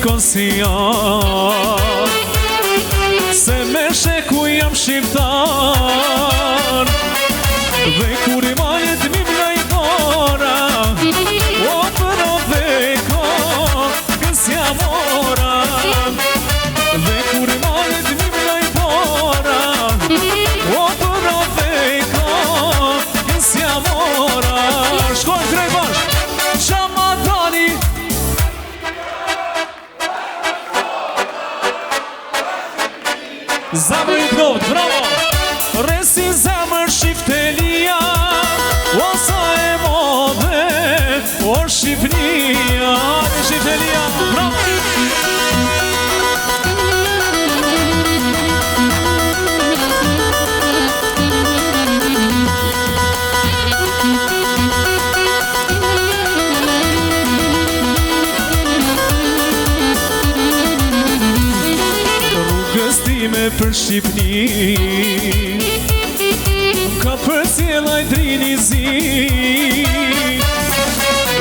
shikon si janë, se me sheku jam shqiptar, dhe kur i majet mi mlaj dora, o për o veko, kësja mora, dhe kur i majet mi mlaj dora, o për o veko, kësja mora. Shkojnë krejt bashk, Qamadani. Zemër i provët, bravo! Resi zemër Shqiptelia, o sa e modhe, o Shqipnia, Shqiptelia, bravo! Për Shqipni ka për cjelaj drini zi,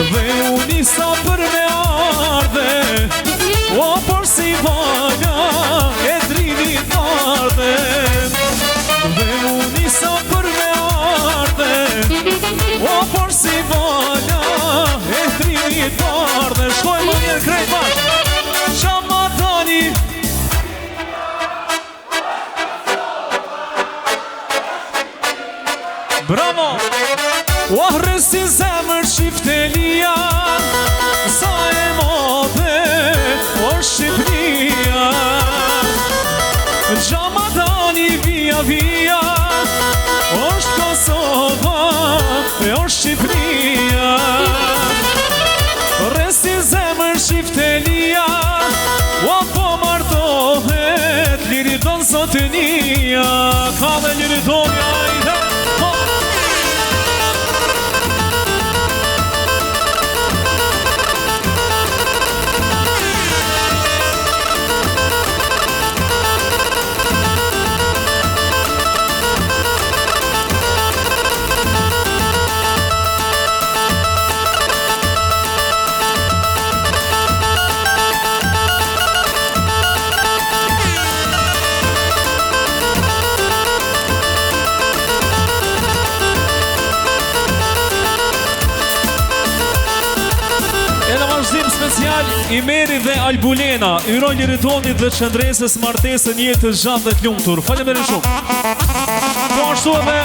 dhe unisa për me arde, o por si vaga e drini tarde, dhe unisa për me arde, o por si vaga e drini tarde. Shkoj më njerë krejt bashk, Qamadani. Bravo! O resi zemër Shqiptelia, sa e modhe, o Shqipnia, Qamadani via via, është Kosova e o Shqipnia. Resi zemër Shqiptelia, o po martohet, liri don sotënia, ka dhe liri donja i dhe. I Meri dhe Albulena, yron Liritonit dhe Qëndresës martesën jetës gjatë dhe t'lumtur. Faleminderit shumë. Po ashtu edhe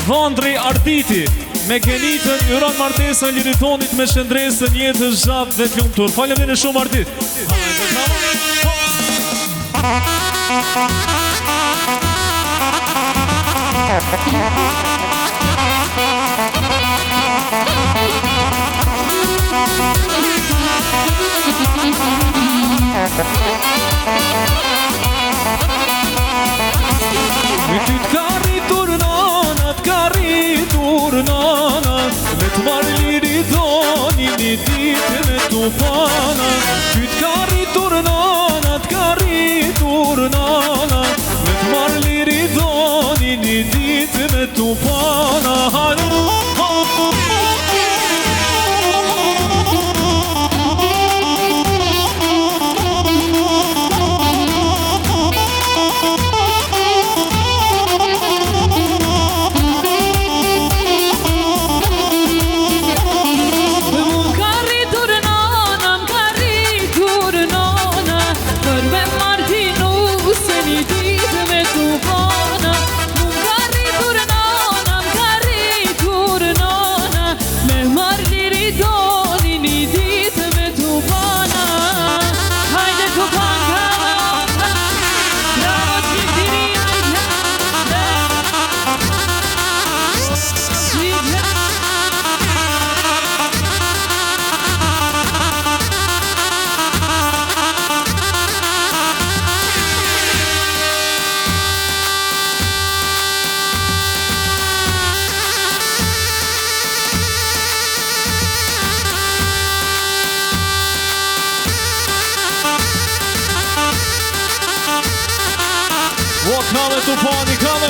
Vandri Arditi me Genitën yron martesën Liritonit me Qëndresën jetës gjatë dhe t'lumtur. Faleminderit shumë Ardit. Me ty t'karritur nana, t'karritur nana, me t'marrë liri doni një ditë me t'u pana. Ty t'karritur nana, t'karritur nana, me t'marrë liri doni një ditë me t'u pana. Kale tu pani, kale.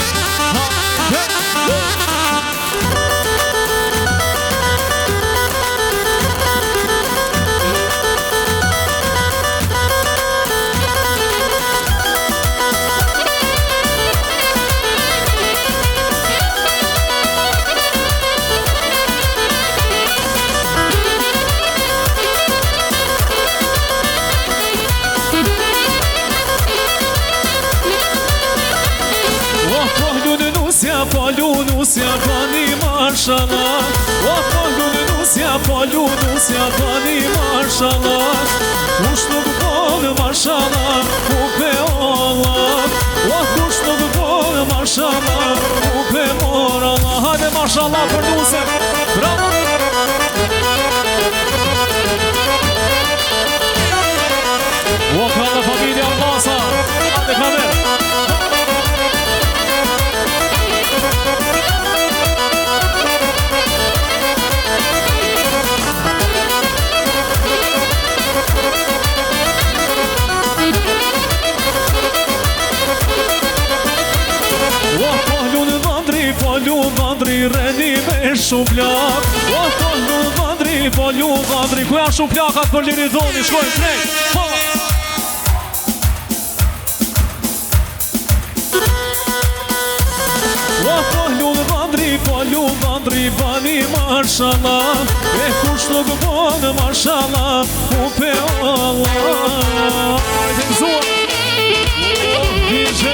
mashallah O polu nusja bani mashallah Kush nuk bani mashallah Kupe Allah Kush nuk bani mashallah Kupe mor Allah Hajde mashallah për nusja Bravo O kalla familja Albasa Hajde kamer Reni me shumplak O polu vandri Ku janë shumplakat për liri dhoni Shkojnë krejt O polu vandri Bani mashallah E kush nuk bani mashallah Kupe Allah Ajde mëzua Dizhe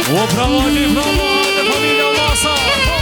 O bravo, familja Albasa